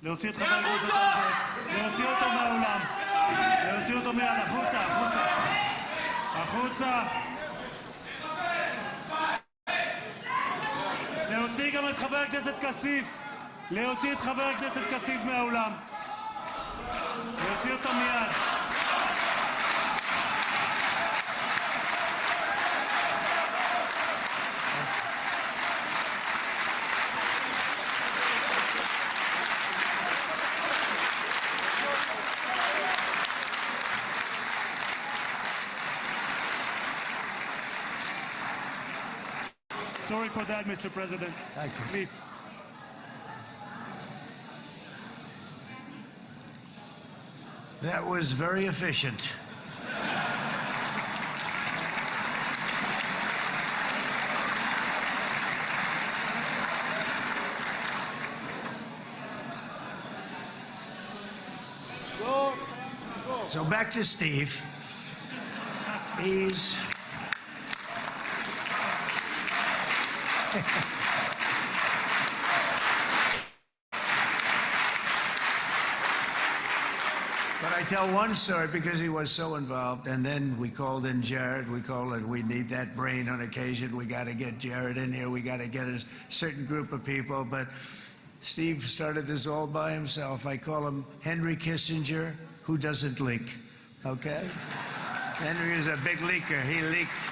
להוציא את חבר הכנסת רצקליף, להוציא אותו מהאולם, להוציא אותו מיד, החוצה, החוצה, החוצה. להוציא גם את חבר הכנסת כסיף, להוציא את חבר הכנסת כסיף מהאולם, להוציא אותו מיד. Sorry for that, Mr. President. Thank you. Please. That was very efficient. So back to Steve. He's But I tell one story because he was so involved, and then we called in Jared. We need that brain on occasion. We got to get Jared in here. We got to get a certain group of people. But Steve started this all by himself. I call him Henry Kissinger, who doesn't leak. Okay? Henry is a big leaker. He leaked.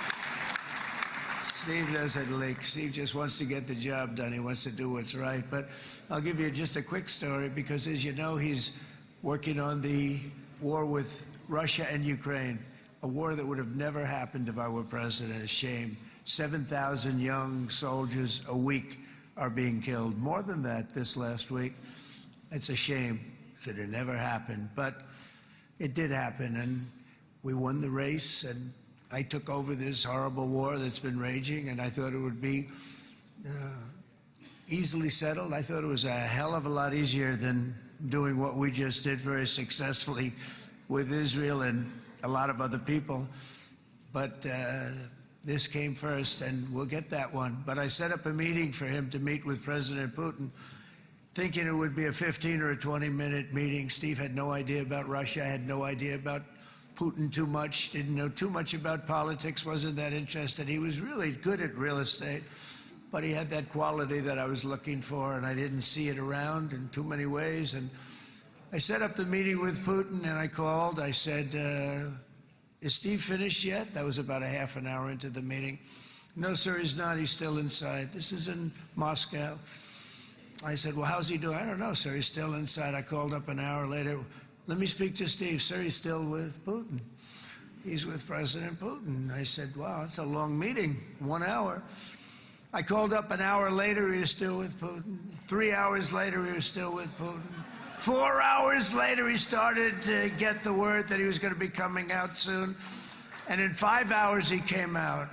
Steve doesn't leak. Steve just wants to get the job done. He wants to do what's right. But I'll give you just a quick story because, as you know, he's working on the war with Russia and Ukraine, a war that would have never happened if I were president. A shame. 7,000 young soldiers a week are being killed. More than that this last week. It's a shame that it never happened. But it did happen, and we won the race, and I took over this horrible war that's been raging, and I thought it would be easily settled. I thought it was a hell of a lot easier than doing what we just did very successfully with Israel and a lot of other people. But this came first, and we'll get that one. But I set up a meeting for him to meet with President Putin, thinking it would be a 15 or a 20-minute meeting. Steve had no idea about Russia, had no idea about Putin too much, didn't know too much about politics, wasn't that interested. He was really good at real estate, but he had that quality that I was looking for, and I didn't see it around in too many ways. And I set up the meeting with Putin, and I called. I said, is Steve finished yet? That was about a half an hour into the meeting. No, sir, he's not. He's still inside. This is in Moscow. I said, well, how's he doing? I don't know, sir. He's still inside. I called up an hour later. Let me speak to Steve. Sir, he's still with Putin. He's with President Putin. I said, wow, it's a long meeting, 1 hour. I called up an hour later, he was still with Putin. 3 hours later, he was still with Putin. 4 hours later, he started to get the word that he was going to be coming out soon. And in 5 hours, he came out.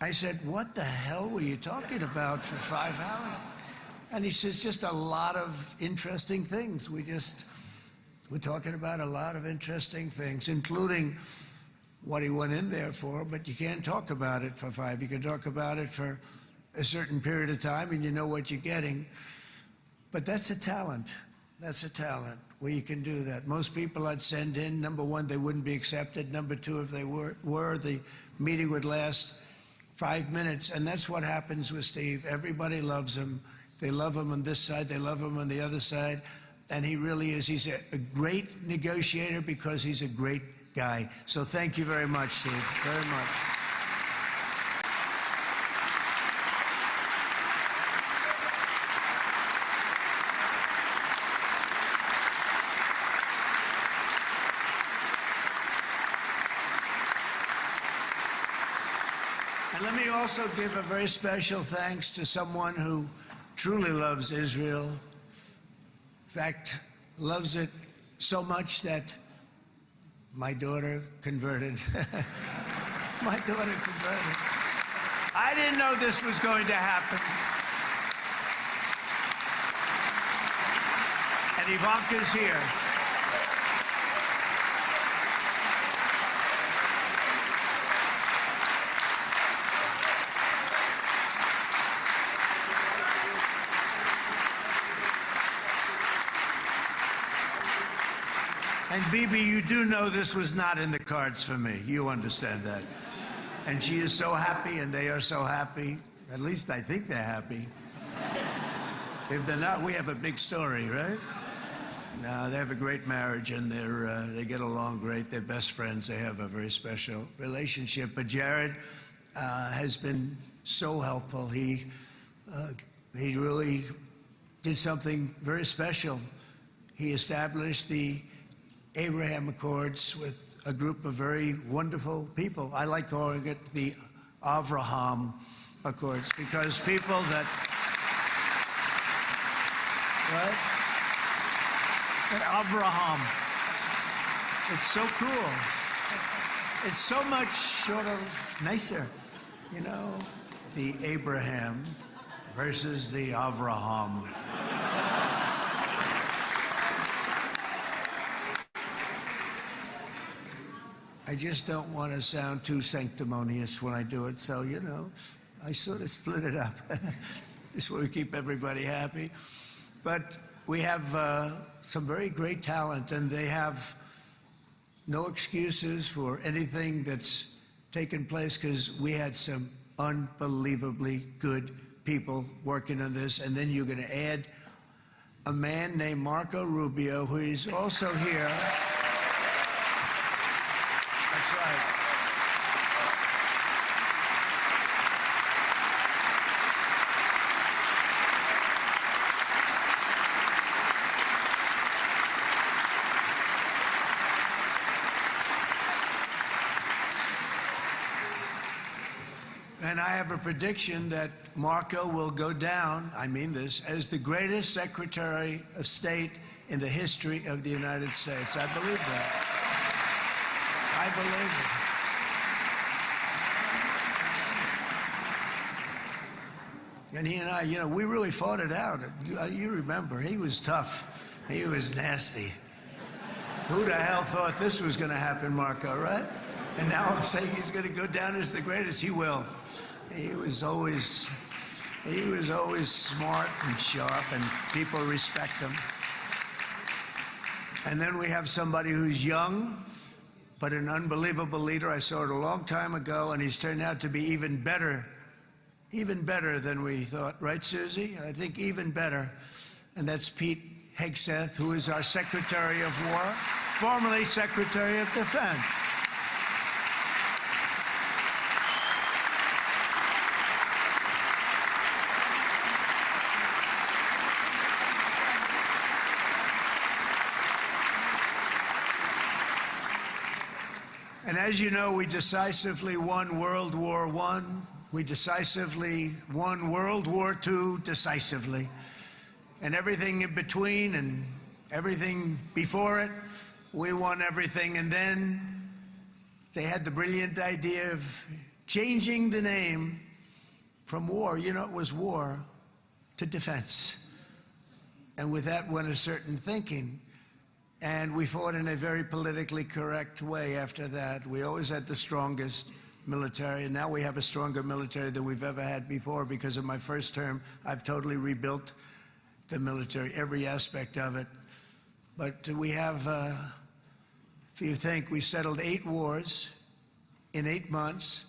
I said, what the hell were you talking about for 5 hours? And he says, just a lot of interesting things. We're talking about a lot of interesting things, including what he went in there for, but you can't talk about it for 5. You can talk about it for a certain period of time, and you know what you're getting. But that's a talent. That's a talent, where you can do that. Most people I'd send in, number one, they wouldn't be accepted. Number two, if they were, the meeting would last 5 minutes, and that's what happens with Steve. Everybody loves him. They love him on this side. They love him on the other side. And he really is. He's a great negotiator because he's a great guy. So thank you very much, Steve, very much. And let me also give a very special thanks to someone who truly loves Israel. In fact, loves it so much that my daughter converted. My daughter converted. I didn't know this was going to happen. And Ivanka's here. And Bibi, you do know this was not in the cards for me. You understand that. And she is so happy, and they are so happy. At least I think they're happy. If they're not, we have a big story, right? No, they have a great marriage, and they get along great. They're best friends. They have a very special relationship. But Jared has been so helpful. He really did something very special. He established the Abraham Accords with a group of very wonderful people. I like calling it the Avraham Accords, because people that, right? Avraham. It's so cool. It's so much sort of nicer, you know, the Abraham versus the Avraham. I just don't want to sound too sanctimonious when I do it, so, you know, I sort of split it up. This way we keep everybody happy. But we have some very great talent, and they have no excuses for anything that's taken place, because we had some unbelievably good people working on this. And then you're going to add a man named Marco Rubio, who is also here. That's right. And I have a prediction that Marco will go down, I mean this, as the greatest Secretary of State in the history of the United States. I believe that. I believe it. And he and I, you know, we really fought it out. You remember, he was tough. He was nasty. Who the hell thought this was going to happen, Marco, right? And now I'm saying he's going to go down as the greatest. He will. He was always smart and sharp, and people respect him. And then we have somebody who's young, but an unbelievable leader. I saw it a long time ago, and he's turned out to be even better than we thought. Right, Susie? I think even better. And that's Pete Hegseth, who is our Secretary of War, formerly Secretary of Defense. And as you know, we decisively won World War I. We decisively won World War II decisively. And everything in between and everything before it, we won everything. And then they had the brilliant idea of changing the name from war, you know, it was war, to defense. And with that went a certain thinking. And we fought in a very politically correct way after that. We always had the strongest military, and now we have a stronger military than we've ever had before. Because of my first term, I've totally rebuilt the military, every aspect of it. But we have, if you think, we settled 8 wars in 8 months.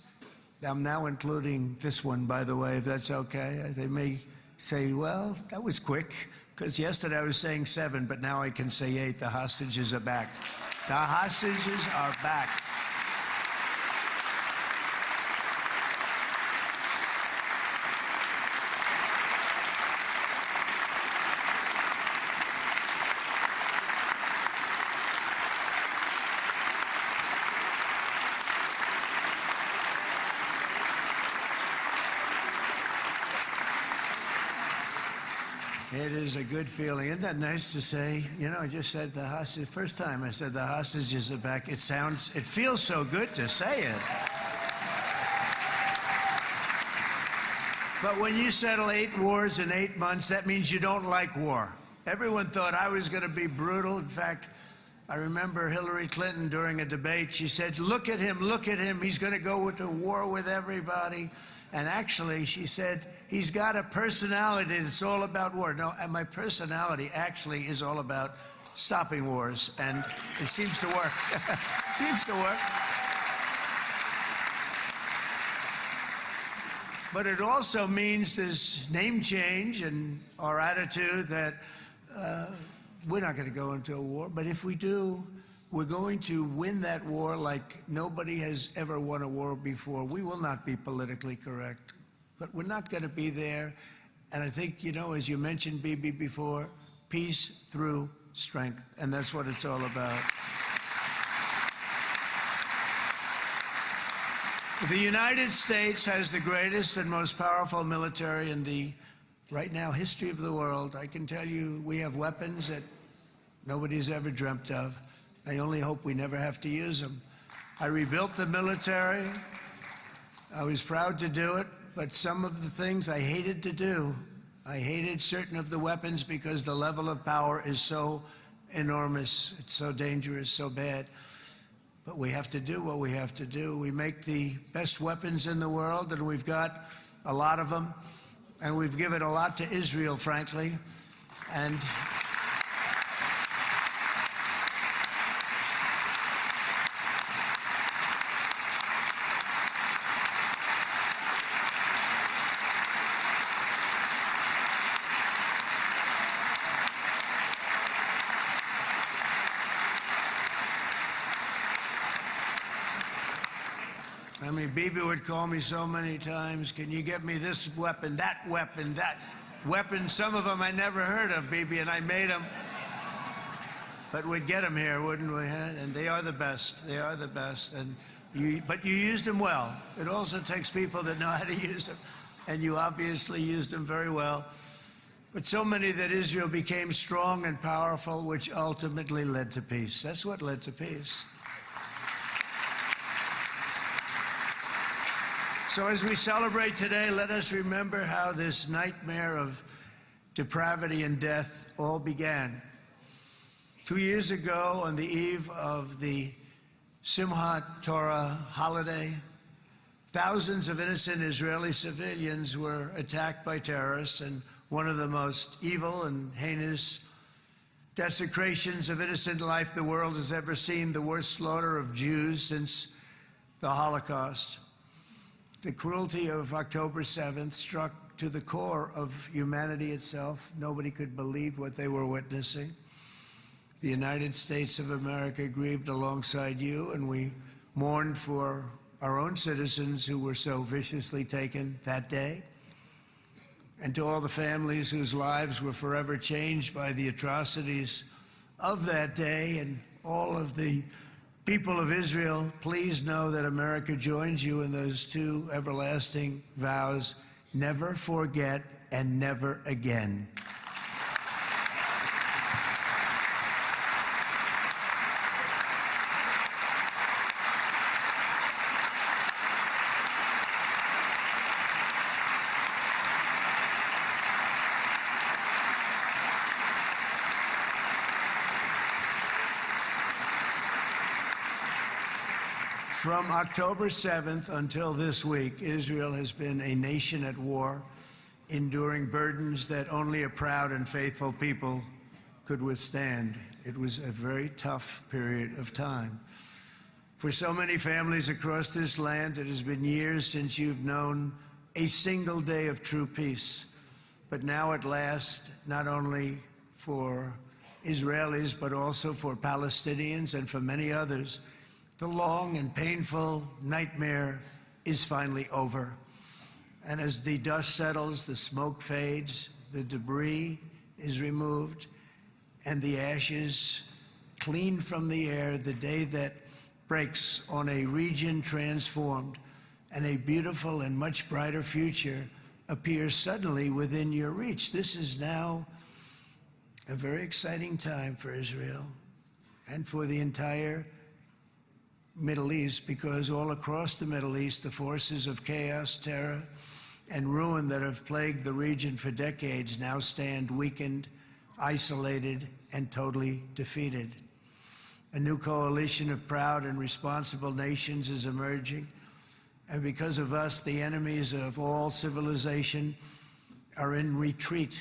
I'm now including this one, by the way, if that's okay. They may say, well, that was quick. Because yesterday I was saying 7, but now I can say 8. The hostages are back. The hostages are back. It is a good feeling. Isn't that nice to say? You know, I just said the hostage. First time I said the hostages are back. It feels so good to say it. But when you settle 8 wars in 8 months, that means you don't like war. Everyone thought I was going to be brutal. In fact, I remember Hillary Clinton during a debate, she said, look at him, he's going to go to war with everybody. And actually, she said, he's got a personality that's all about war. No, and my personality actually is all about stopping wars, and it seems to work. Seems to work. But it also means this name change and our attitude that we're not going to go into a war. But if we do, we're going to win that war like nobody has ever won a war before. We will not be politically correct, but we're not going to be there. And I think, you know, as you mentioned, Bibi, before, peace through strength. And that's what it's all about. The United States has the greatest and most powerful military in the, right now, history of the world. I can tell you we have weapons that nobody's ever dreamt of. I only hope we never have to use them. I rebuilt the military. I was proud to do it, but some of the things I hated to do. I hated certain of the weapons because the level of power is so enormous. It's so dangerous, so bad. But we have to do what we have to do. We make the best weapons in the world, and we've got a lot of them. And we've given a lot to Israel, frankly. And I mean, Bibi would call me so many times, can you get me this weapon, that weapon, that weapon? Some of them I never heard of, Bibi, and I made them. But we'd get them here, wouldn't we? And they are the best. They are the best. But you used them well. It also takes people that know how to use them. And you obviously used them very well. But so many that Israel became strong and powerful, which ultimately led to peace. That's what led to peace. So as we celebrate today, let us remember how this nightmare of depravity and death all began. 2 years ago, on the eve of the Simchat Torah holiday, thousands of innocent Israeli civilians were attacked by terrorists, and one of the most evil and heinous desecrations of innocent life the world has ever seen, the worst slaughter of Jews since the Holocaust. The cruelty of October 7th struck to the core of humanity itself. Nobody could believe what they were witnessing. The United States of America grieved alongside you, and we mourned for our own citizens who were so viciously taken that day. And to all the families whose lives were forever changed by the atrocities of that day, and all of the people of Israel, please know that America joins you in those two everlasting vows: never forget and never again. From October 7th until this week, Israel has been a nation at war, enduring burdens that only a proud and faithful people could withstand. It was a very tough period of time. For so many families across this land, it has been years since you've known a single day of true peace. But now at last, not only for Israelis, but also for Palestinians and for many others, the long and painful nightmare is finally over. And as the dust settles, the smoke fades, the debris is removed, and the ashes cleaned from the air, the day that breaks on a region transformed, and a beautiful and much brighter future appears suddenly within your reach. This is now a very exciting time for Israel and for the entire Middle East, because all across the Middle East, the forces of chaos, terror, and ruin that have plagued the region for decades now stand weakened, isolated, and totally defeated. A new coalition of proud and responsible nations is emerging, And because of us, the enemies of all civilization are in retreat.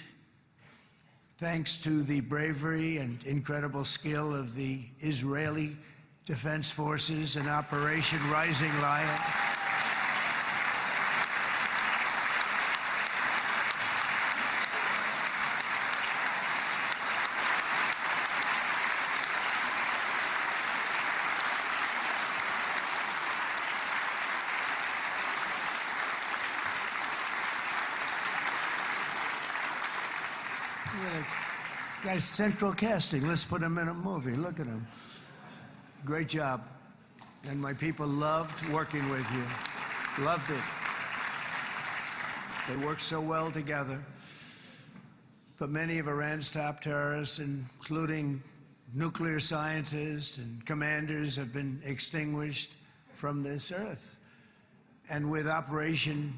Thanks to the bravery and incredible skill of the Israeli Defense Forces and Operation Rising Lion, guy's central casting. Let's put him in a movie. Look at him. Great job. And my people loved working with you. Loved it. They worked so well together. But many of Iran's top terrorists, including nuclear scientists and commanders, have been extinguished from this earth. And with Operation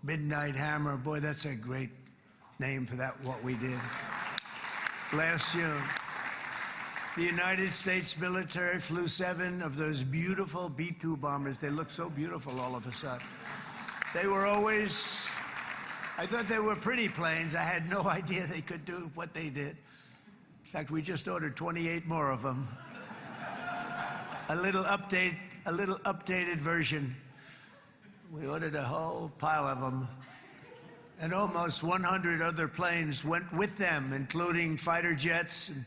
Midnight Hammer, boy, that's a great name for that, what we did. Last June, the United States military flew 7 of those beautiful B-2 bombers. They look so beautiful all of a sudden. They were always, I thought they were pretty planes. I had no idea they could do what they did. In fact, we just ordered 28 more of them. A little updated version. We ordered a whole pile of them. And almost 100 other planes went with them, including fighter jets. And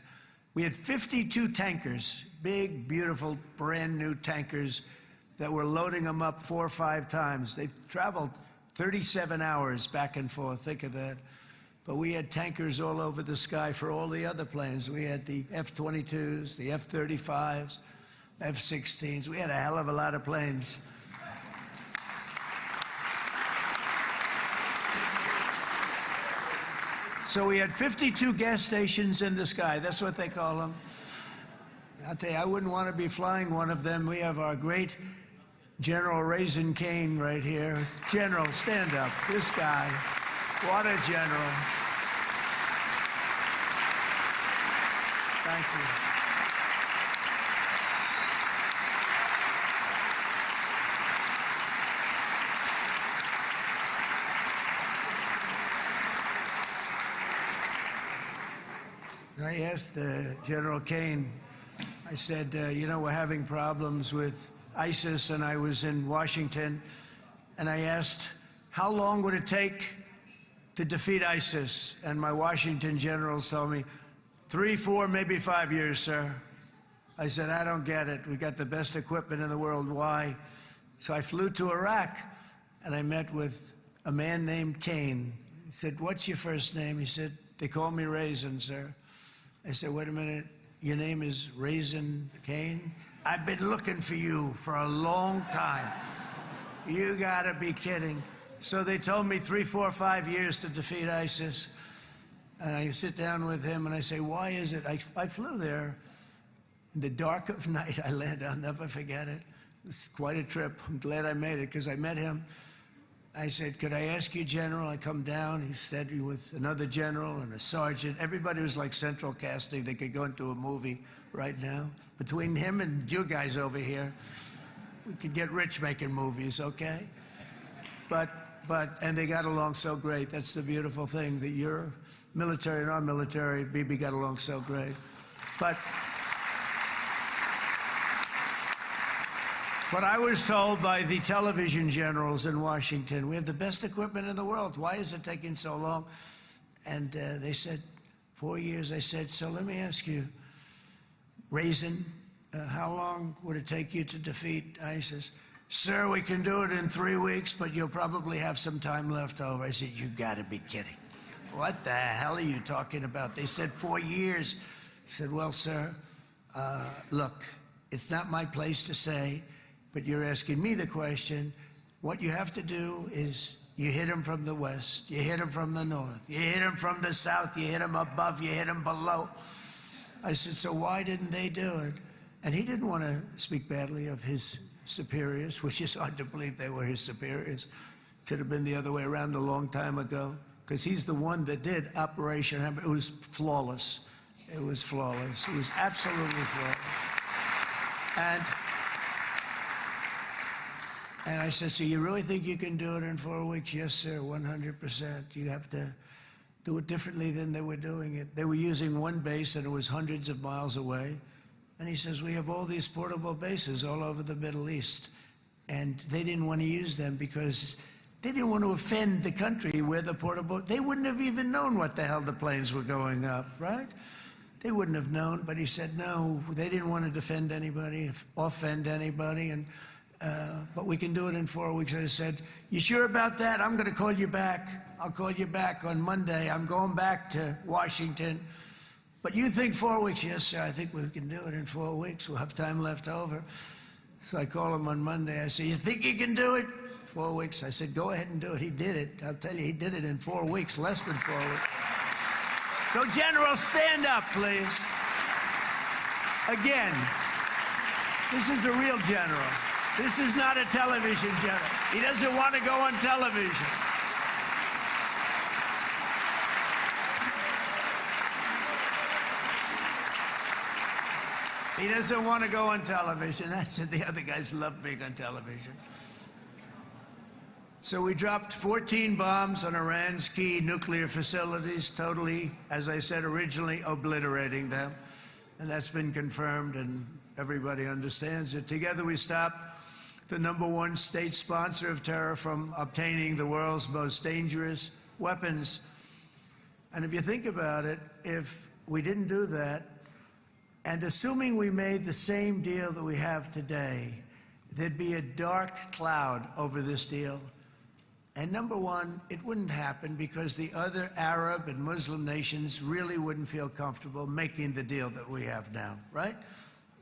we had 52 tankers, big, beautiful, brand new tankers that were loading them up 4 or 5 times. They've traveled 37 hours back and forth, think of that. But we had tankers all over the sky for all the other planes. We had the F-22s, the F-35s, F-16s. We had a hell of a lot of planes. So we had 52 gas stations in the sky. That's what they call them. I'll tell you, I wouldn't want to be flying one of them. We have our great General Caine right here. General, stand up. This guy. What a general. Thank you. I asked General Caine, I said, you know, we're having problems with ISIS, and I was in Washington, and I asked, how long would it take to defeat ISIS? And my Washington generals told me, 3, 4, maybe 5 years, sir. I said, I don't get it. We got the best equipment in the world. Why? So I flew to Iraq, and I met with a man named Caine. He said, what's your first name? He said, they call me Raisin, sir. I said, wait a minute, your name is Raisin Caine? I've been looking for you for a long time. You gotta be kidding. So they told me 3, 4, 5 years to defeat ISIS. And I sit down with him and I say, why is it? I flew there in the dark of night. I landed, I'll never forget it. It was quite a trip. I'm glad I made it because I met him. I said, could I ask you, General? I come down. He said, with another general and a sergeant. Everybody was like central casting. They could go into a movie right now. Between him and you guys over here, we could get rich making movies, okay? And they got along so great. That's the beautiful thing, that your military and our military, Bibi, got along so great. But I was told by the television generals in Washington, we have the best equipment in the world. Why is it taking so long? And they said, 4 years. I said, so let me ask you, Raisin, how long would it take you to defeat ISIS? Sir, we can do it in 3 weeks, but you'll probably have some time left over. I said, you gotta be kidding. What the hell are you talking about? They said 4 years. I said, well, sir, look, it's not my place to say, but you're asking me the question. What you have to do is you hit them from the west, you hit them from the north, you hit them from the south, you hit them above, you hit them below. I said, so why didn't they do it? And he didn't want to speak badly of his superiors, which is hard to believe they were his superiors. It should have been the other way around a long time ago, because he's the one that did Operation Hammer. It was flawless. It was flawless. It was absolutely flawless. And And I said, so you really think you can do it in 4 weeks? Yes, sir, 100%. You have to do it differently than they were doing it. They were using one base and it was hundreds of miles away. And he says, we have all these portable bases all over the Middle East. And they didn't want to use them because they didn't want to offend the country where the portable, they wouldn't have even known what the hell the planes were going up, right? They wouldn't have known, but he said, no, they didn't want to defend anybody, offend anybody, and but we can do it in 4 weeks. I said, you sure about that? I'm going to call you back. I'll call you back on Monday. I'm going back to Washington. But you think 4 weeks? Yes, sir, I think we can do it in 4 weeks. We'll have time left over. So I call him on Monday. I say, you think you can do it? 4 weeks. I said, go ahead and do it. He did it. I'll tell you, he did it in 4 weeks, less than 4 weeks. So, General, stand up, please. Again, this is a real general. This is not a television general. He doesn't want to go on television. He doesn't want to go on television. I said the other guys love being on television. So we dropped 14 bombs on Iran's key nuclear facilities, totally, as I said originally, obliterating them. And that's been confirmed, and everybody understands it. Together we stopped the #1 state sponsor of terror from obtaining the world's most dangerous weapons. And if you think about it, if we didn't do that, and assuming we made the same deal that we have today, there'd be a dark cloud over this deal. And #1, it wouldn't happen because the other Arab and Muslim nations really wouldn't feel comfortable making the deal that we have now, right?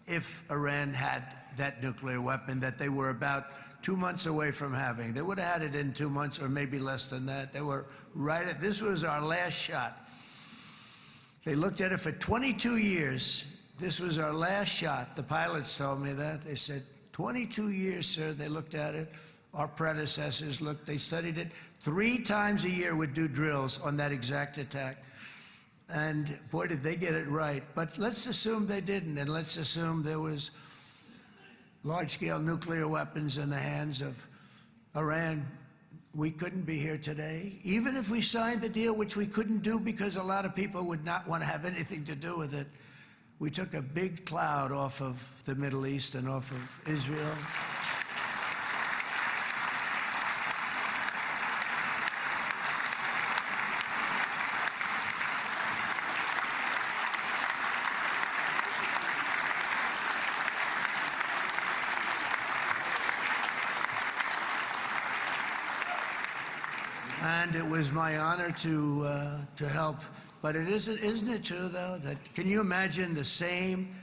If Iran had that nuclear weapon that they were about 2 months away from having. They would have had it in 2 months or maybe less than that. They were right at, this was our last shot. They looked at it for 22 years. This was our last shot. The pilots told me that. They said, 22 years, sir. They looked at it. Our predecessors looked, they studied it. 3 times a year would do drills on that exact attack. And boy, did they get it right. But let's assume they didn't, and let's assume there was large-scale nuclear weapons in the hands of Iran. We couldn't be here today. Even if we signed the deal, which we couldn't do because a lot of people would not want to have anything to do with it, we took a big cloud off of the Middle East and off of Israel. And it was my honor to help. But it isn't it true, though, that can you imagine the same,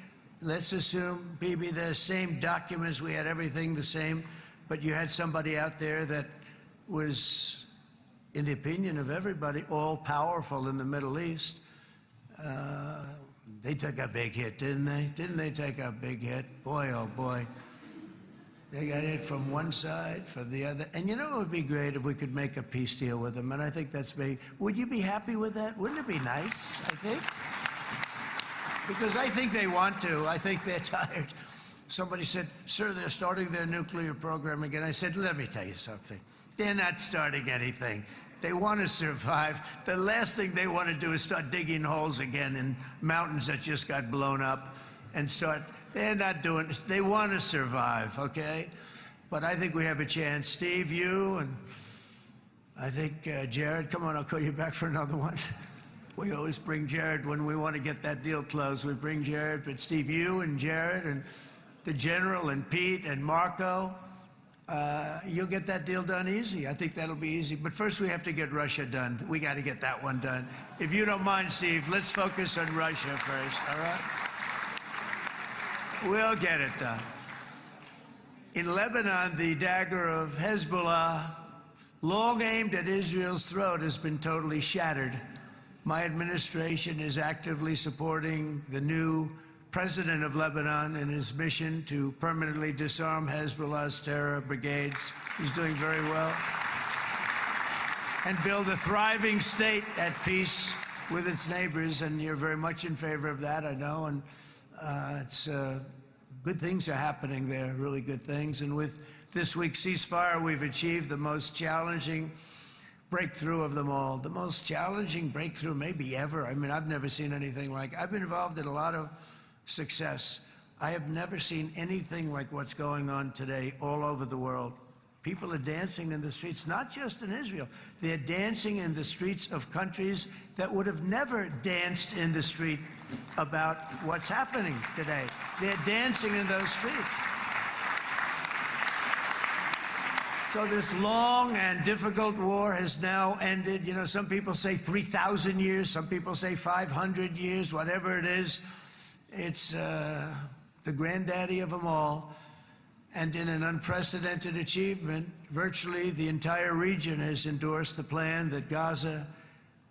let's assume, Bibi, the same documents, we had everything the same, but you had somebody out there that was, in the opinion of everybody, all-powerful in the Middle East. They took a big hit, didn't they? Didn't they take a big hit? Boy, oh boy. They got hit from one side, from the other. And you know, it would be great if we could make a peace deal with them. And I think that's me. Would you be happy with that? Wouldn't it be nice, I think? Because I think they want to. I think they're tired. Somebody said, sir, they're starting their nuclear program again. I said, let me tell you something. They're not starting anything. They want to survive. The last thing they want to do is start digging holes again in mountains that just got blown up and start. They're not doing this. They want to survive, okay? But I think we have a chance. Steve, you, and I think Jared, come on, I'll call you back for another one. We always bring Jared when we want to get that deal closed. We bring Jared, but Steve, you and Jared and the General and Pete and Marco, you'll get that deal done easy. I think that'll be easy. But first we have to get Russia done. We got to get that one done. If you don't mind, Steve, let's focus on Russia first, all right? We'll get it done. In Lebanon, the dagger of Hezbollah, long aimed at Israel's throat, has been totally shattered. My administration is actively supporting the new president of Lebanon in his mission to permanently disarm Hezbollah's terror brigades. He's doing very well. And build a thriving state at peace with its neighbors. And you're very much in favor of that, I know. And it's good things are happening there, really good things. And with this week's ceasefire, we've achieved the most challenging breakthrough of them all. The most challenging breakthrough maybe ever. I mean, I've never seen anything like it. I've been involved in a lot of success. I have never seen anything like what's going on today all over the world. People are dancing in the streets, not just in Israel. They're dancing in the streets of countries that would have never danced in the street about what's happening today. They're dancing in those streets. So this long and difficult war has now ended. You know, some people say 3,000 years, some people say 500 years, whatever it is. It's the granddaddy of them all. And in an unprecedented achievement, virtually the entire region has endorsed the plan that Gaza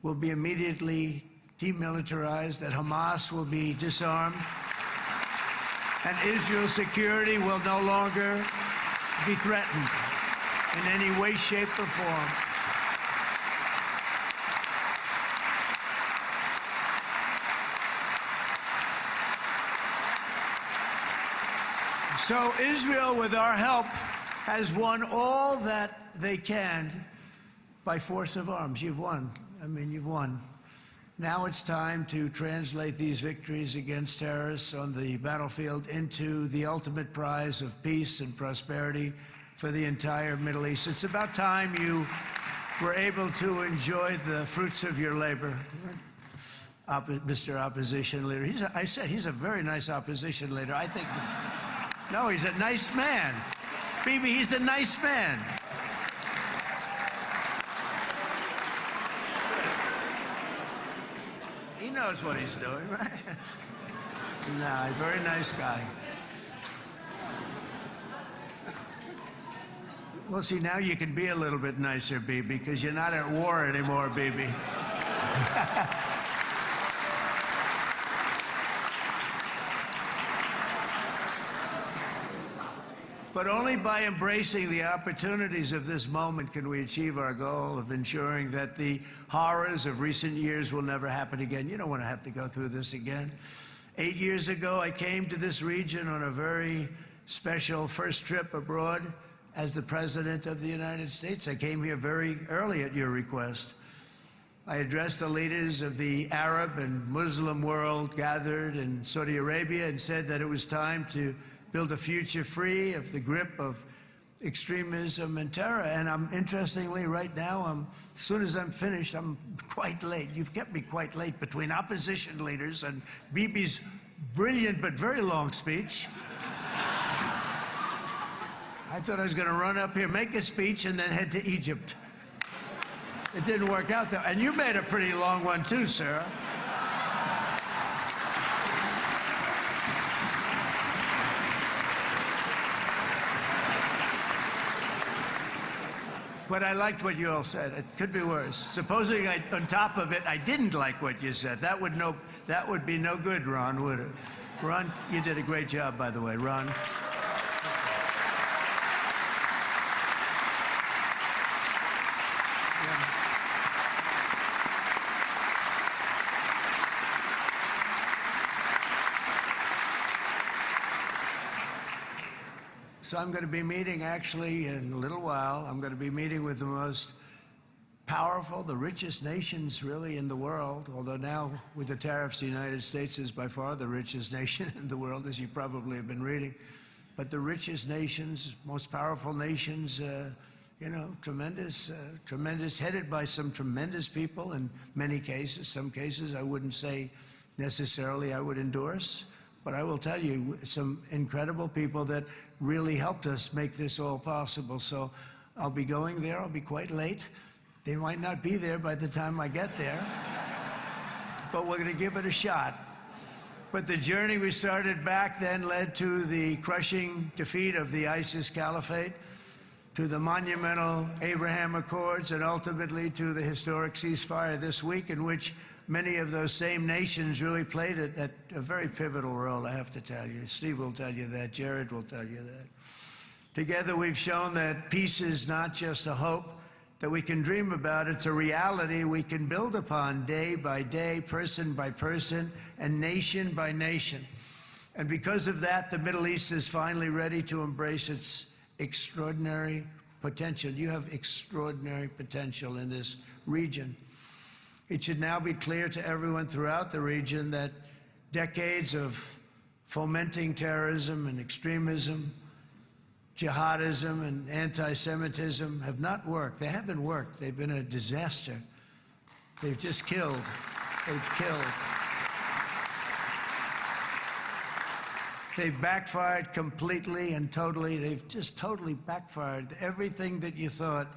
will be immediately demilitarized, that Hamas will be disarmed, and Israel's security will no longer be threatened in any way, shape, or form. So Israel, with our help, has won all that they can by force of arms. You've won. I mean, you've won. Now it's time to translate these victories against terrorists on the battlefield into the ultimate prize of peace and prosperity for the entire Middle East. It's about time you were able to enjoy the fruits of your labor. Mr. Opposition Leader. I said he's a very nice opposition leader. I think... No, he's a nice man. Bibi, he's a nice man. He knows what he's doing, right? No, he's a very nice guy. Well, see, now you can be a little bit nicer, Bibi, because you're not at war anymore, Bibi. But only by embracing the opportunities of this moment can we achieve our goal of ensuring that the horrors of recent years will never happen again. You don't want to have to go through this again. 8 years ago, I came to this region on a very special first trip abroad as the President of the United States. I came here very early at your request. I addressed the leaders of the Arab and Muslim world gathered in Saudi Arabia and said that it was time to build a future free of the grip of extremism and terror. And interestingly, right now, as soon as I'm finished, I'm quite late. You've kept me quite late between opposition leaders and Bibi's brilliant but very long speech. I thought I was going to run up here, make a speech, and then head to Egypt. It didn't work out, though. And you made a pretty long one, too, Sarah. But I liked what you all said. It could be worse. Supposing on top of it, I didn't like what you said. That would be no good, Ron, would it? Ron, you did a great job, by the way, Ron. So I'm going to be meeting, actually, in a little while, I'm going to be meeting with the most powerful, the richest nations, really, in the world, although now, with the tariffs, the United States is by far the richest nation in the world, as you probably have been reading. But the richest nations, most powerful nations, you know, tremendous, headed by some tremendous people in many cases. Some cases I wouldn't say necessarily I would endorse. But I will tell you, some incredible people that really helped us make this all possible. So I'll be going there. I'll be quite late. They might not be there by the time I get there. But we're going to give it a shot. But the journey we started back then led to the crushing defeat of the ISIS caliphate, to the monumental Abraham Accords, and ultimately to the historic ceasefire this week, in which many of those same nations really played a very pivotal role, I have to tell you. Steve will tell you that. Jared will tell you that. Together, we've shown that peace is not just a hope that we can dream about. It's a reality we can build upon day by day, person by person, and nation by nation. And because of that, the Middle East is finally ready to embrace its extraordinary potential. You have extraordinary potential in this region. It should now be clear to everyone throughout the region that decades of fomenting terrorism and extremism, jihadism and anti-Semitism have not worked. They haven't worked. They've been a disaster. They've just killed. They've killed. They've backfired completely and totally. They've just totally backfired. Everything that you thought,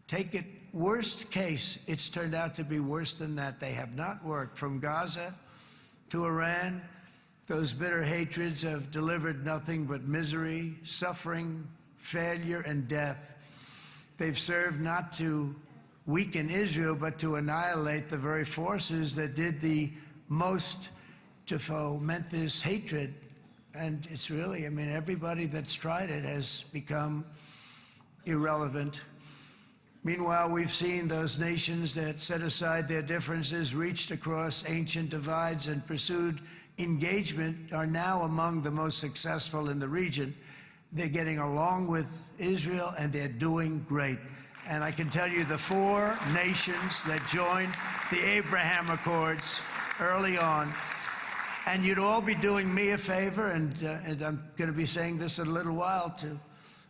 take it, worst case, it's turned out to be worse than that. They have not worked. From Gaza to Iran, those bitter hatreds have delivered nothing but misery, suffering, failure, and death. They've served not to weaken Israel, but to annihilate the very forces that did the most to foment this hatred. And it's really, I mean, everybody that's tried it has become irrelevant. Meanwhile, we've seen those nations that set aside their differences, reached across ancient divides, and pursued engagement are now among the most successful in the region. They're getting along with Israel, and they're doing great. And I can tell you the 4 nations that joined the Abraham Accords early on, and you'd all be doing me a favor, and I'm going to be saying this in a little while to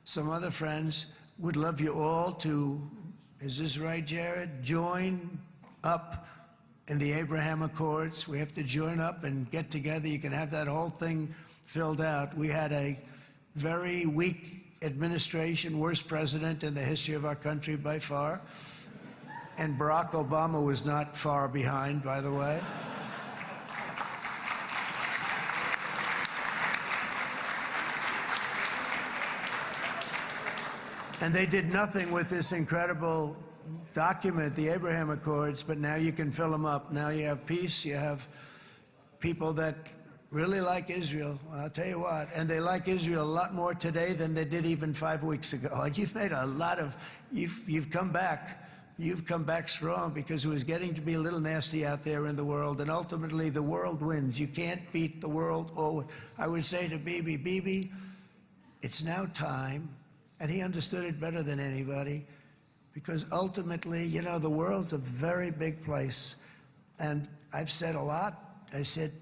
some other friends, would love you all to, is this right, Jared? Join up in the Abraham Accords. We have to join up and get together. You can have that whole thing filled out. We had a very weak administration, worst president in the history of our country by far. And Barack Obama was not far behind, by the way. And they did nothing with this incredible document, the Abraham Accords, but now you can fill them up. Now you have peace, you have people that really like Israel. I'll tell you what, and they like Israel a lot more today than they did even 5 weeks ago. You've made a lot of, you've come back. You've come back strong, because it was getting to be a little nasty out there in the world, and ultimately the world wins. You can't beat the world. Oh, I would say to Bibi, it's now time, and he understood it better than anybody, because ultimately, you know, the world's a very big place. And I've said a lot. I said,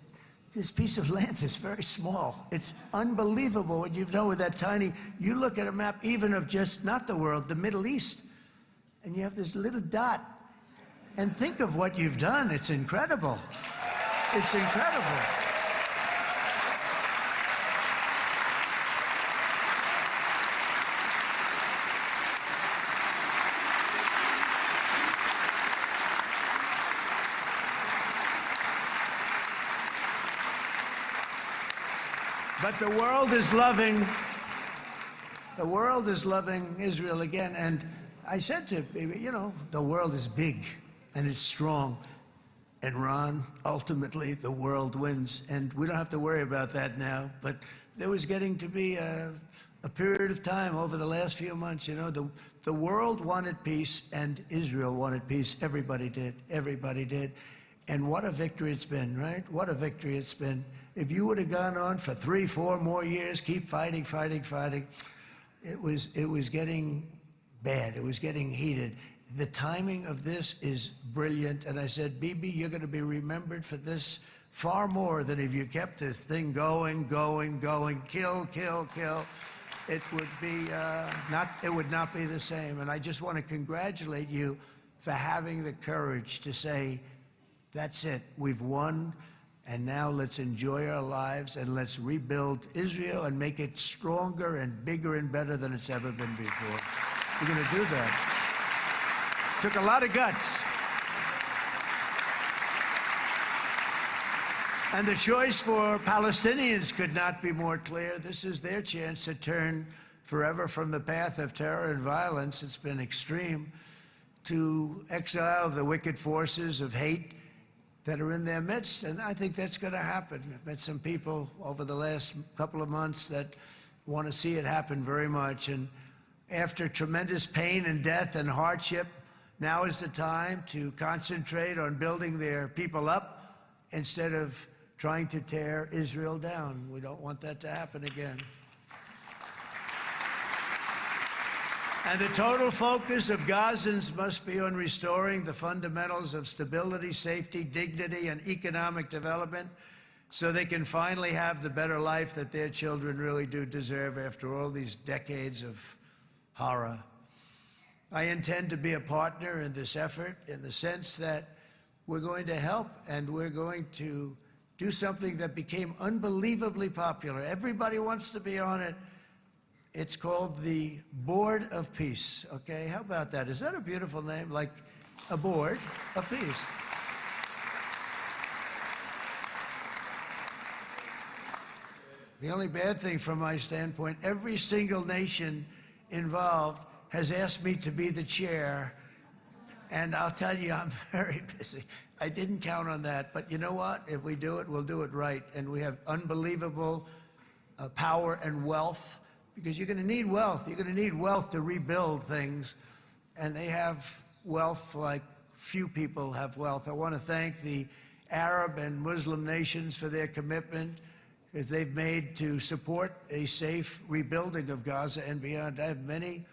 this piece of land is very small. It's unbelievable what you've done with that tiny, you look at a map even of just, not the world, the Middle East, and you have this little dot. And think of what you've done. It's incredible. It's incredible. But the world is loving Israel again. And I said to Bibi, you know, the world is big and it's strong. And Ron, ultimately, the world wins. And we don't have to worry about that now. But there was getting to be a period of time over the last few months, you know, the world wanted peace and Israel wanted peace. Everybody did. Everybody did. And what a victory it's been, right? What a victory it's been. If you would have gone on for 3, 4 more years, keep fighting, it was getting bad. It was getting heated. The timing of this is brilliant. And I said, Bibi, you're going to be remembered for this far more than if you kept this thing going, kill. It would be it would not be the same. And I just want to congratulate you for having the courage to say, that's it, we've won. And now let's enjoy our lives and let's rebuild Israel and make it stronger and bigger and better than it's ever been before. We're going to do that. Took a lot of guts. And the choice for Palestinians could not be more clear. This is their chance to turn forever from the path of terror and violence. It's been extreme, to exile the wicked forces of hate that are in their midst, and I think that's going to happen. I've met some people over the last couple of months that want to see it happen very much, and after tremendous pain and death and hardship, now is the time to concentrate on building their people up instead of trying to tear Israel down. We don't want that to happen again. And the total focus of Gazans must be on restoring the fundamentals of stability, safety, dignity, and economic development so they can finally have the better life that their children really do deserve after all these decades of horror. I intend to be a partner in this effort in the sense that we're going to help and we're going to do something that became unbelievably popular. Everybody wants to be on it. It's called the Board of Peace, okay? How about that? Is that a beautiful name? Like a board of peace. The only bad thing from my standpoint, every single nation involved has asked me to be the chair, and I'll tell you, I'm very busy. I didn't count on that, but you know what? If we do it, we'll do it right, and we have unbelievable power and wealth, because you're going to need wealth. You're going to need wealth to rebuild things, and they have wealth like few people have wealth. I want to thank the Arab and Muslim nations for their commitment that they've made to support a safe rebuilding of Gaza and beyond. I have many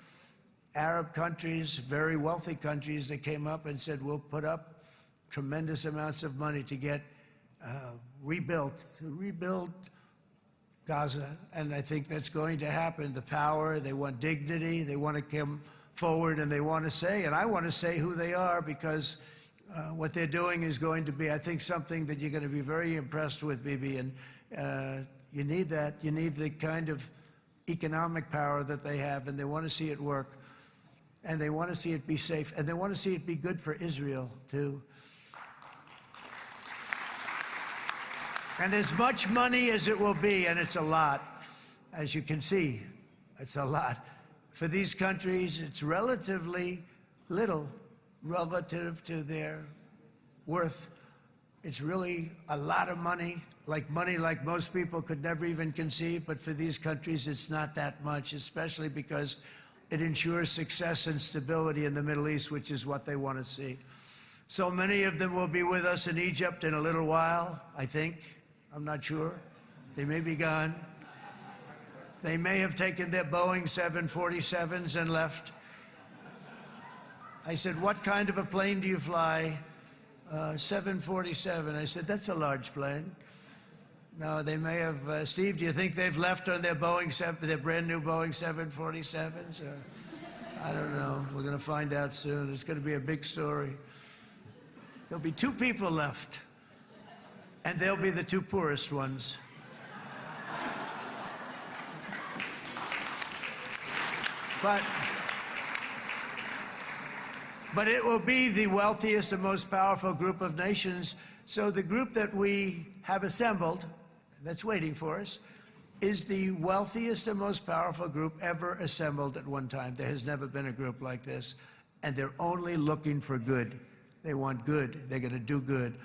Arab countries, very wealthy countries, that came up and said, we'll put up tremendous amounts of money to get rebuild Gaza, and I think that's going to happen. The power, they want dignity, they want to come forward, and they want to say, and I want to say who they are, because what they're doing is going to be, I think, something that you're going to be very impressed with, Bibi, and you need that. You need the kind of economic power that they have, and they want to see it work, and they want to see it be safe, and they want to see it be good for Israel, too. And as much money as it will be, and it's a lot, as you can see, it's a lot. For these countries, it's relatively little relative to their worth. It's really a lot of money like most people could never even conceive, but for these countries, it's not that much, especially because it ensures success and stability in the Middle East, which is what they want to see. So many of them will be with us in Egypt in a little while, I think. I'm not sure. They may be gone. They may have taken their Boeing 747s and left. I said, what kind of a plane do you fly? 747. I said, that's a large plane. No, they may have. Steve, do you think they've left on their their brand new Boeing 747s? Or, I don't know. We're going to find out soon. It's going to be a big story. There'll be 2 people left, and they'll be the 2 poorest ones. But it will be the wealthiest and most powerful group of nations. So the group that we have assembled, that's waiting for us, is the wealthiest and most powerful group ever assembled at one time. There has never been a group like this. And they're only looking for good. They want good. They're going to do good.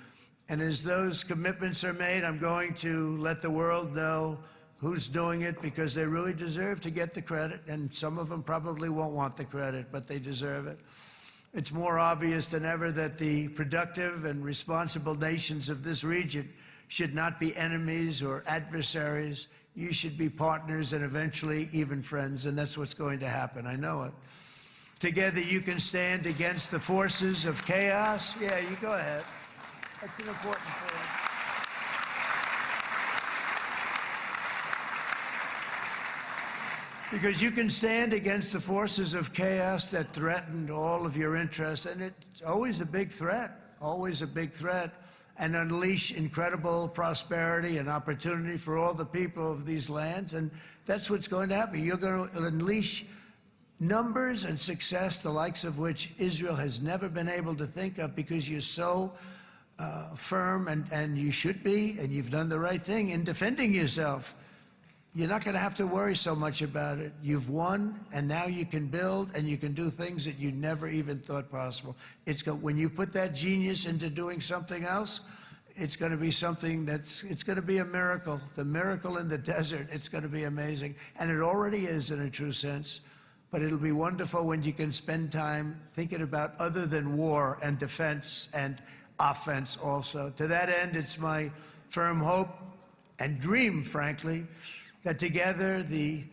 And as those commitments are made, I'm going to let the world know who's doing it, because they really deserve to get the credit. And some of them probably won't want the credit, but they deserve it. It's more obvious than ever that the productive and responsible nations of this region should not be enemies or adversaries. You should be partners and eventually even friends, and that's what's going to happen. I know it. Together you can stand against the forces of chaos. Yeah, you go ahead. That's an important point. Because you can stand against the forces of chaos that threatened all of your interests, and it's always a big threat, and unleash incredible prosperity and opportunity for all the people of these lands, and that's what's going to happen. You're going to unleash numbers and success, the likes of which Israel has never been able to think of, because you're so firm, and you should be, and you've done the right thing in defending yourself. You're not going to have to worry so much about it. You've won, and now you can build, and you can do things that you never even thought possible. When you put that genius into doing something else, it's going to be something it's going to be a miracle. The miracle in the desert, it's going to be amazing. And it already is in a true sense. But it'll be wonderful when you can spend time thinking about other than war and defense and offense also. To that end, it's my firm hope and dream, frankly, that together the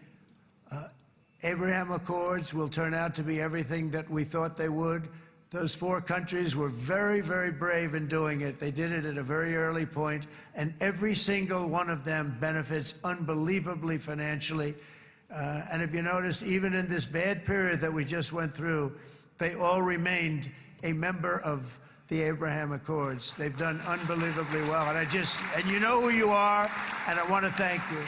Abraham Accords will turn out to be everything that we thought they would. Those 4 countries were very, very brave in doing it. They did it at a very early point, and every single one of them benefits unbelievably financially. And if you notice, even in this bad period that we just went through, they all remained a member of the Abraham Accords. They've done unbelievably well. And you know who you are, and I want to thank you.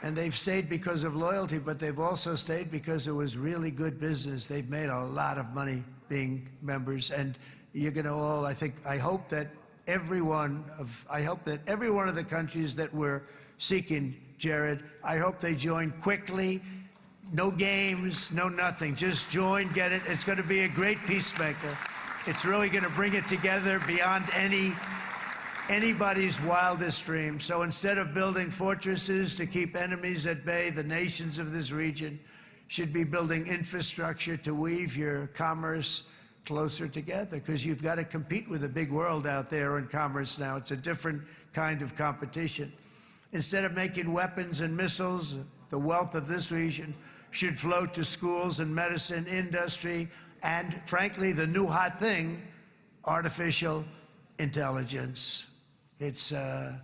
And they've stayed because of loyalty, but they've also stayed because it was really good business. They've made a lot of money being members, and you're going to all, I hope that every one of the countries that we're seeking, Jared, I hope they join quickly. No games, no nothing. Just join, get it. It's going to be a great peacemaker. It's really going to bring it together beyond anybody's wildest dream. So instead of building fortresses to keep enemies at bay, the nations of this region should be building infrastructure to weave your commerce closer together, because you've got to compete with the big world out there in commerce now. It's a different kind of competition. Instead of making weapons and missiles, the wealth of this region should flow to schools and medicine, industry, and frankly, the new hot thing, artificial intelligence. It's a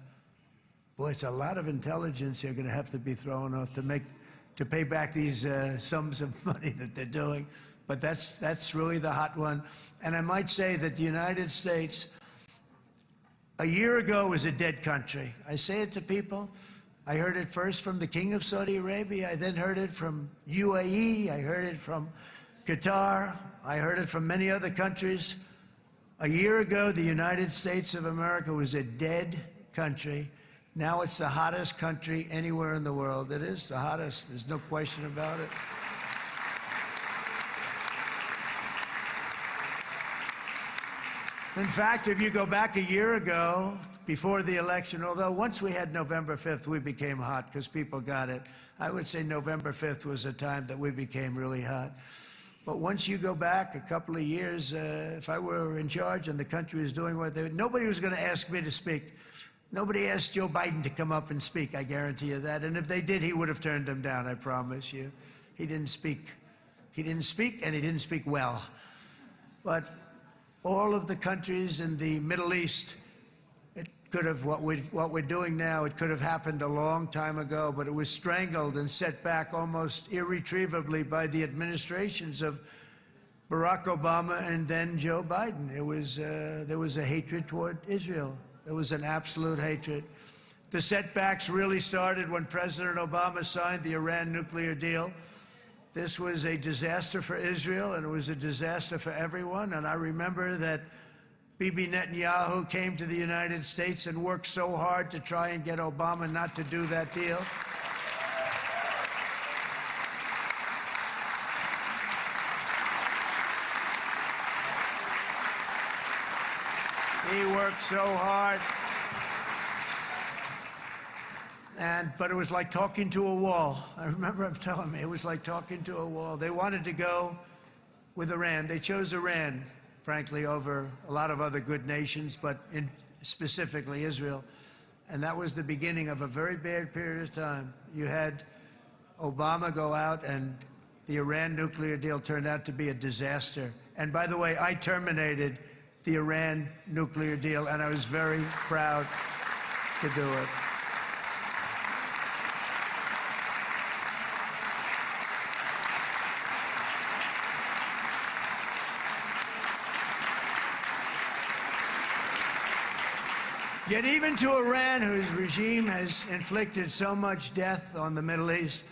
lot of intelligence you're going to have to be thrown off to pay back these sums of money that they're doing. But that's really the hot one. And I might say that the United States, a year ago, was a dead country. I say it to people. I heard it first from the King of Saudi Arabia. I then heard it from UAE. I heard it from Qatar. I heard it from many other countries. A year ago, the United States of America was a dead country. Now it's the hottest country anywhere in the world. It is the hottest. There's no question about it. In fact, if you go back a year ago, before the election, although once we had November 5th, we became hot because people got it. I would say November 5th was a time that we became really hot. But once you go back a couple of years, if I were in charge and the country was doing what they were, nobody was going to ask me to speak. Nobody asked Joe Biden to come up and speak, I guarantee you that. And if they did, he would have turned them down, I promise you. He didn't speak. He didn't speak, and he didn't speak well. But all of the countries in the Middle East, it could have, what we're doing now, it could have happened a long time ago, but it was strangled and set back almost irretrievably by the administrations of Barack Obama and then Joe Biden. It was, there was a hatred toward Israel. There was an absolute hatred. The setbacks really started when President Obama signed the Iran nuclear deal. This was a disaster for Israel, and it was a disaster for everyone. And I remember that Bibi Netanyahu came to the United States and worked so hard to try and get Obama not to do that deal. He worked so hard. But it was like talking to a wall. I remember him telling me it was like talking to a wall. They wanted to go with Iran. They chose Iran, frankly, over a lot of other good nations, but specifically Israel. And that was the beginning of a very bad period of time. You had Obama go out, and the Iran nuclear deal turned out to be a disaster. And by the way, I terminated the Iran nuclear deal, and I was very proud to do it. Yet even to Iran, whose regime has inflicted so much death on the Middle East,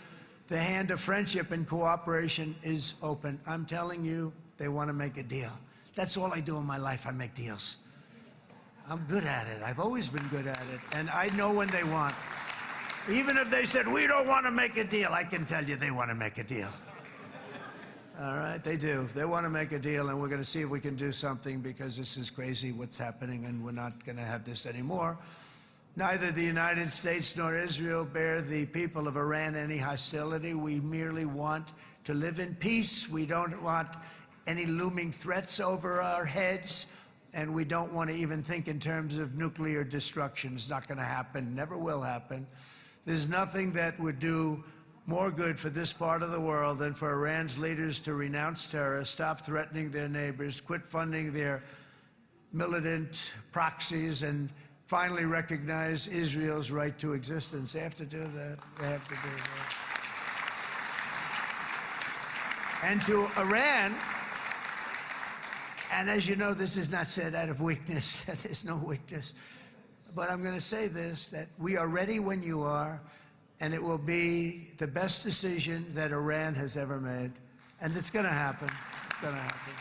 the hand of friendship and cooperation is open. I'm telling you, they want to make a deal. That's all I do in my life. I make deals. I'm good at it. I've always been good at it. And I know when they want. Even if they said, we don't want to make a deal, I can tell you they want to make a deal. All right, they do. They want to make a deal, and we're going to see if we can do something, because this is crazy what's happening, and we're not going to have this anymore. Neither the United States nor Israel bear the people of Iran any hostility. We merely want to live in peace. We don't want any looming threats over our heads, and we don't want to even think in terms of nuclear destruction. It's not going to happen, never will happen. There's nothing that would do more good for this part of the world than for Iran's leaders to renounce terror, stop threatening their neighbors, quit funding their militant proxies, and finally recognize Israel's right to existence. They have to do that. They have to do that. And to Iran, and as you know, this is not said out of weakness. There's no weakness. But I'm going to say this, that we are ready when you are, and it will be the best decision that Iran has ever made. And it's going to happen. It's going to happen.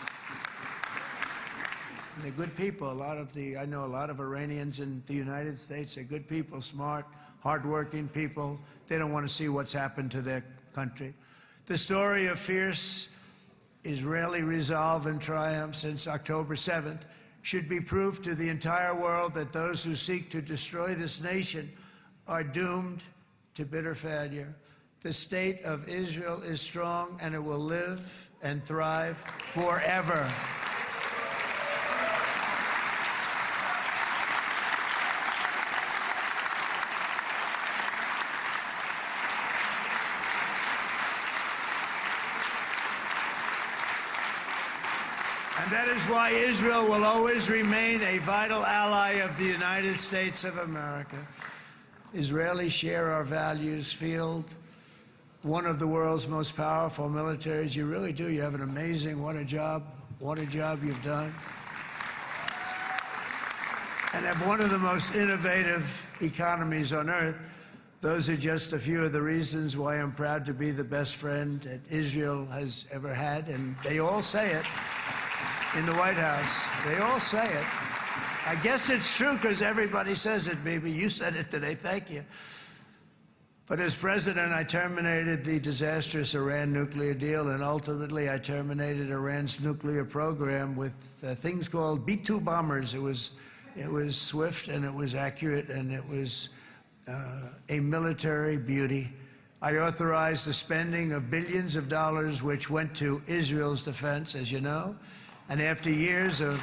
And they're good people. I know a lot of Iranians in the United States. They're good people, smart, hardworking people. They don't want to see what's happened to their country. The story of fierce Israeli resolve and triumph since October 7th should be proof to the entire world that those who seek to destroy this nation are doomed to bitter failure. The state of Israel is strong, and it will live and thrive forever. And that is why Israel will always remain a vital ally of the United States of America. Israelis share our values, field one of the world's most powerful militaries. You really do. You have an amazing, what a job you've done. And have one of the most innovative economies on earth. Those are just a few of the reasons why I'm proud to be the best friend that Israel has ever had. And they all say it in the White House. They all say it. I guess it's true because everybody says it, baby. You said it today. Thank you. But as president, I terminated the disastrous Iran nuclear deal, and ultimately I terminated Iran's nuclear program with things called B-2 bombers. It was swift, and it was accurate, and it was a military beauty. I authorized the spending of billions of dollars, which went to Israel's defense, as you know. And after years of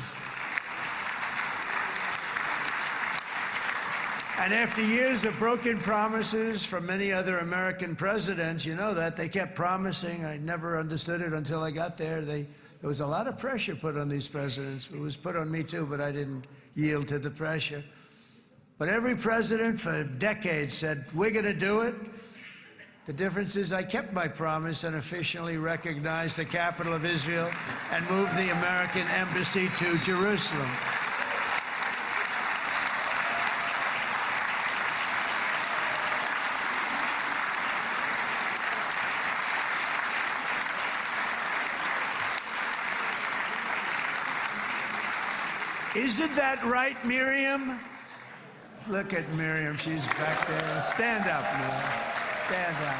broken promises from many other American presidents, you know that, they kept promising. I never understood it until I got there. There was a lot of pressure put on these presidents. It was put on me too, but I didn't yield to the pressure. But every president for decades said, we're going to do it. The difference is I kept my promise and officially recognized the capital of Israel and moved the American embassy to Jerusalem. Isn't that right, Miriam? Look at Miriam. She's back there. Stand up, Miriam. Stand up.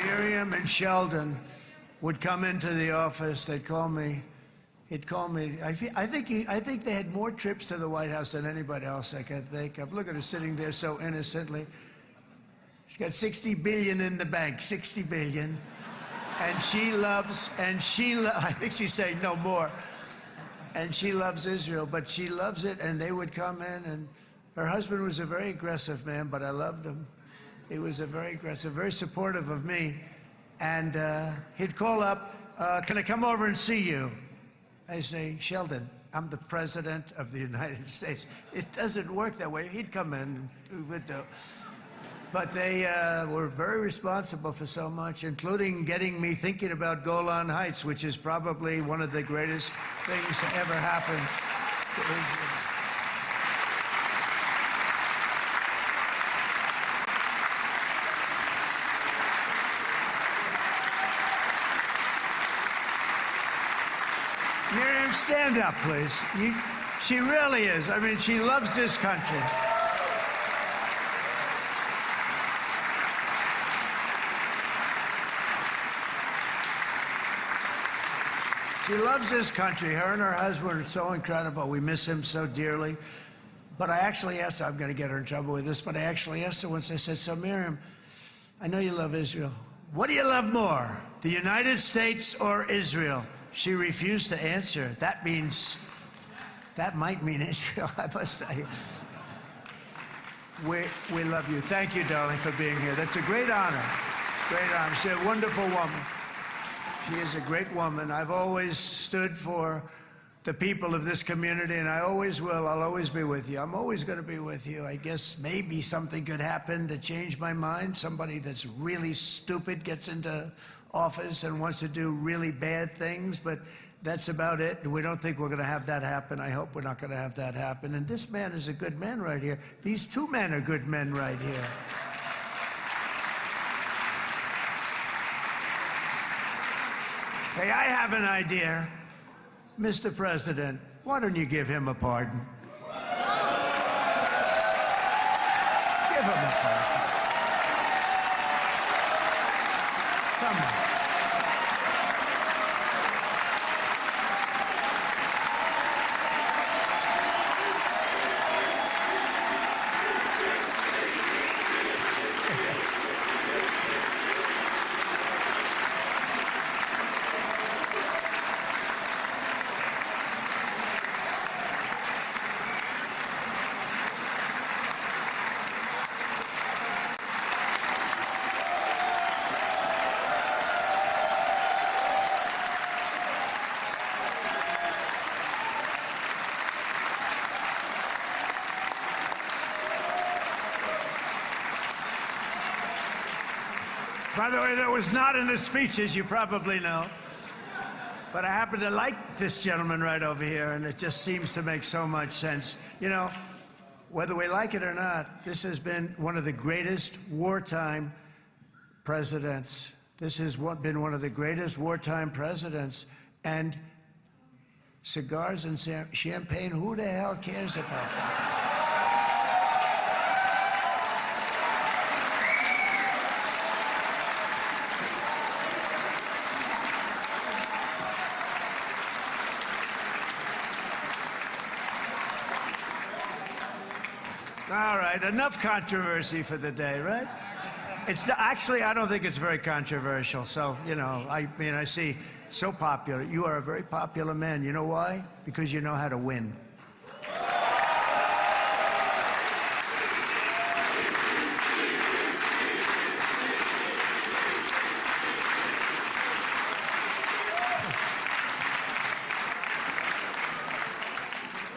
Miriam and Sheldon would come into the office. They'd call me. He'd call me. I think they had more trips to the White House than anybody else I can think of. Look at her sitting there so innocently. She's got $60 billion in the bank, $60 billion. And I think she's saying no more. And she loves Israel, but she loves it, and they would come in, and her husband was a very aggressive man, but I loved him. He was a very aggressive, very supportive of me. And he'd call up, can I come over and see you? I say, Sheldon, I'm the president of the United States. It doesn't work that way. He'd come in, we would do. But they were very responsible for so much, including getting me thinking about Golan Heights, which is probably one of the greatest things to ever happen to Israel. Miriam, stand up, please. She really is. I mean, she loves this country. She loves this country. Her and her husband are so incredible. We miss him so dearly. But I actually asked her, I'm going to get her in trouble with this, but I actually asked her once, I said, so Miriam, I know you love Israel. What do you love more, the United States or Israel? She refused to answer. That might mean Israel. I must say. We love you. Thank you, darling, for being here. That's a great honor. Great honor. She's a wonderful woman. She is a great woman. I've always stood for the people of this community, and I always will. I'll always be with you. I'm always going to be with you. I guess maybe something could happen to change my mind. Somebody that's really stupid gets into office and wants to do really bad things, but that's about it. We don't think we're going to have that happen. I hope we're not going to have that happen. And this man is a good man right here. These two men are good men right here. Hey, I have an idea. Mr. President, why don't you give him a pardon? Give him a pardon. Come on. By the way, that was not in the speech, as you probably know. But I happen to like this gentleman right over here, and it just seems to make so much sense. You know, whether we like it or not, this has been one of the greatest wartime presidents. This has been one of the greatest wartime presidents. And cigars and champagne, who the hell cares about that? All right, enough controversy for the day, right? Actually, I don't think it's very controversial. So, you know, I mean, I see so popular. You are a very popular man. You know why? Because you know how to win.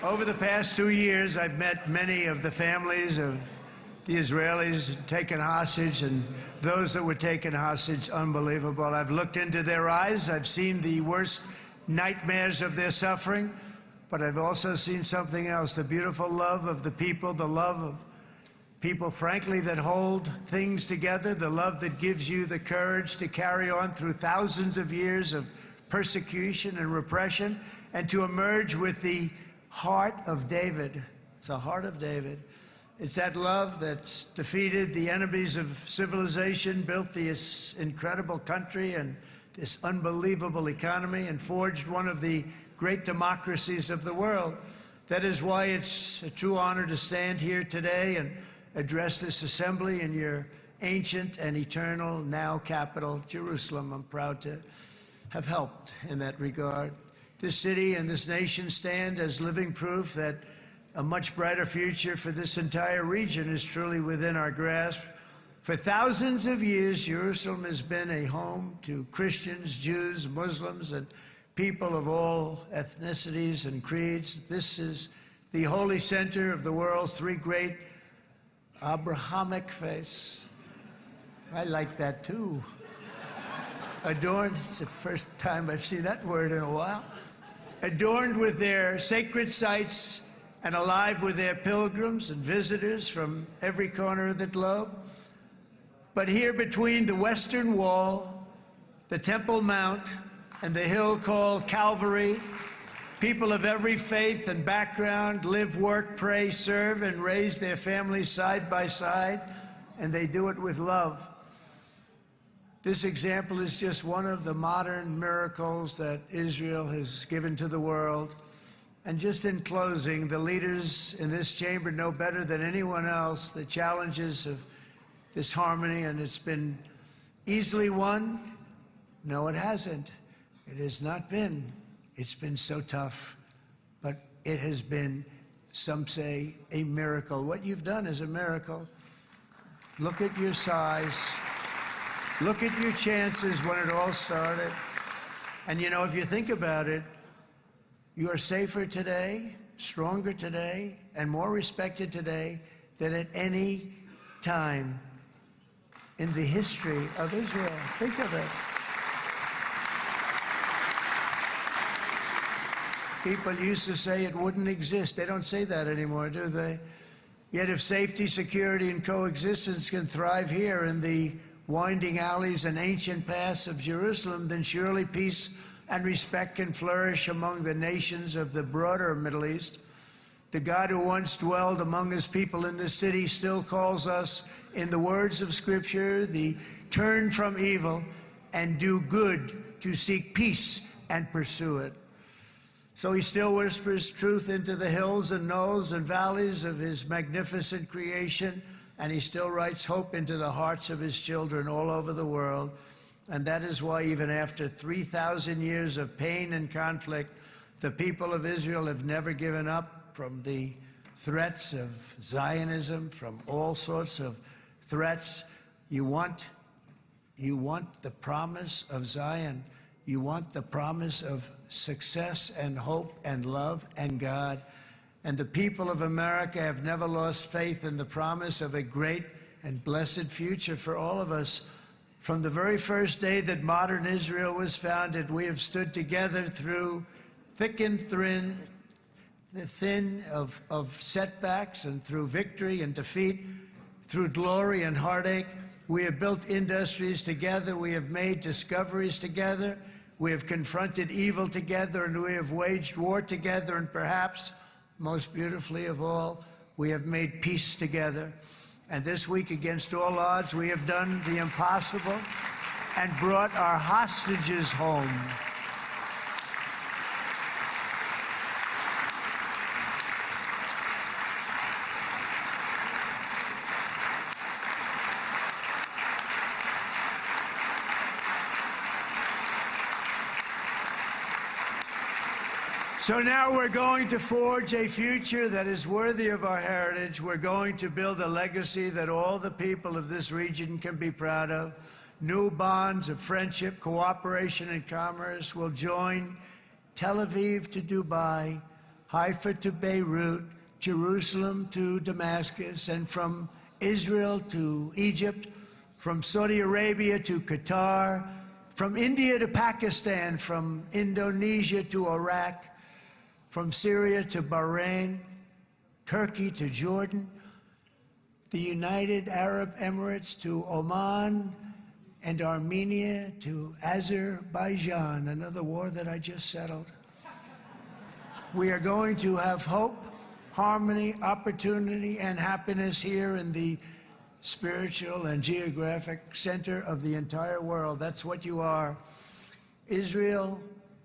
Over the past 2 years, I've met many of the families of the Israelis taken hostage and those that were taken hostage. Unbelievable. I've looked into their eyes. I've seen the worst nightmares of their suffering, but I've also seen something else, the beautiful love of the people, the love of people, frankly, that hold things together, the love that gives you the courage to carry on through thousands of years of persecution and repression and to emerge with the heart of David. It's the heart of David. It's that love that's defeated the enemies of civilization, built this incredible country and this unbelievable economy, and forged one of the great democracies of the world. That is why it's a true honor to stand here today and address this assembly in your ancient and eternal now capital, Jerusalem. I'm proud to have helped in that regard. This city and this nation stand as living proof that a much brighter future for this entire region is truly within our grasp. For thousands of years, Jerusalem has been a home to Christians, Jews, Muslims, and people of all ethnicities and creeds. This is the holy center of the world's three great Abrahamic faiths. I like that too. Adorned, it's the first time I've seen that word in a while. Adorned with their sacred sites and alive with their pilgrims and visitors from every corner of the globe. But here between the Western Wall, the Temple Mount, and the hill called Calvary, people of every faith and background live, work, pray, serve, and raise their families side by side, and they do it with love. This example is just one of the modern miracles that Israel has given to the world. And just in closing, the leaders in this chamber know better than anyone else the challenges of this harmony, and it's been easily won. No, it hasn't. It has not been. It's been so tough, but it has been, some say, a miracle. What you've done is a miracle. Look at your size. Look at your chances when it all started. And you know, if you think about it, you are safer today, stronger today, and more respected today than at any time in the history of Israel. Think of it. People used to say it wouldn't exist. They don't say that anymore, do they? Yet if safety, security, and coexistence can thrive here in the winding alleys and ancient paths of Jerusalem, then surely peace and respect can flourish among the nations of the broader Middle East. The God who once dwelled among his people in this city still calls us, in the words of Scripture, the turn from evil and do good, to seek peace and pursue it. So he still whispers truth into the hills and knolls and valleys of his magnificent creation, and he still writes hope into the hearts of his children all over the world. And that is why even after 3,000 years of pain and conflict, the people of Israel have never given up from the threats of Zionism, from all sorts of threats. You want the promise of Zion. You want the promise of success and hope and love and God. And the people of America have never lost faith in the promise of a great and blessed future for all of us. From the very first day that modern Israel was founded, we have stood together through thick and thin of setbacks, and through victory and defeat, through glory and heartache. We have built industries together. We have made discoveries together. We have confronted evil together, and we have waged war together, and perhaps, most beautifully of all, we have made peace together. And this week, against all odds, we have done the impossible and brought our hostages home. So now we're going to forge a future that is worthy of our heritage. We're going to build a legacy that all the people of this region can be proud of. New bonds of friendship, cooperation, and commerce will join Tel Aviv to Dubai, Haifa to Beirut, Jerusalem to Damascus, and from Israel to Egypt, from Saudi Arabia to Qatar, from India to Pakistan, from Indonesia to Iraq, from Syria to Bahrain, Turkey to Jordan, the United Arab Emirates to Oman, and Armenia to Azerbaijan, another war that I just settled. We are going to have hope, harmony, opportunity, and happiness here in the spiritual and geographic center of the entire world. That's what you are. Israel,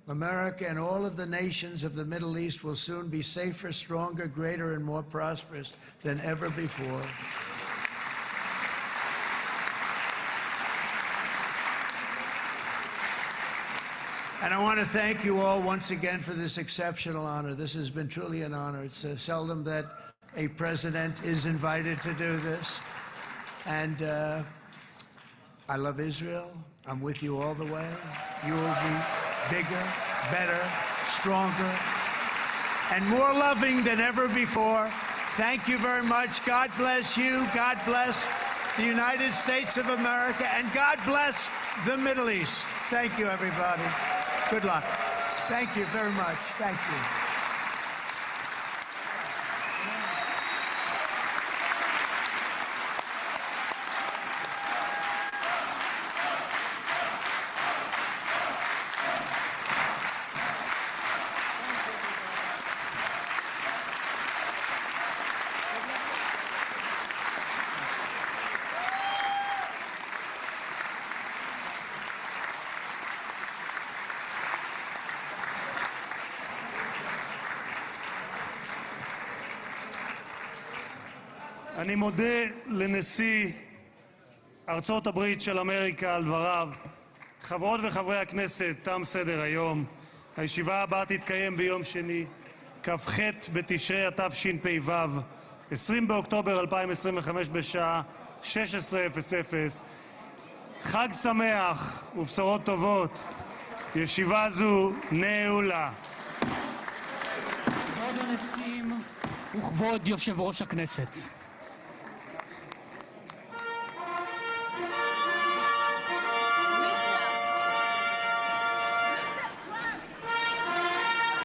America, and all of the nations of the Middle East will soon be safer, stronger, greater, and more prosperous than ever before. And I want to thank you all once again for this exceptional honor. This has been truly an honor. It's seldom that a president is invited to do this. And I love Israel. I'm with you all the way. You will be bigger, better, stronger, and more loving than ever before. Thank you very much. God bless you. God bless the United States of America. And God bless the Middle East. Thank you, everybody. Good luck. Thank you very much. Thank you. אני מודה לנשיא ארצות הברית של אמריקה על דבריו. חברות וחברי הכנסת, תם סדר היום. הישיבה הבאה תתקיים ביום שני, כ"ח בתשרי התשפ"ו, 20 באוקטובר 2025 בשעה 16:00. חג שמח ובשורות טובות. ישיבה זו נעולה. כבוד הנשיאים וכבוד יושב ראש הכנסת,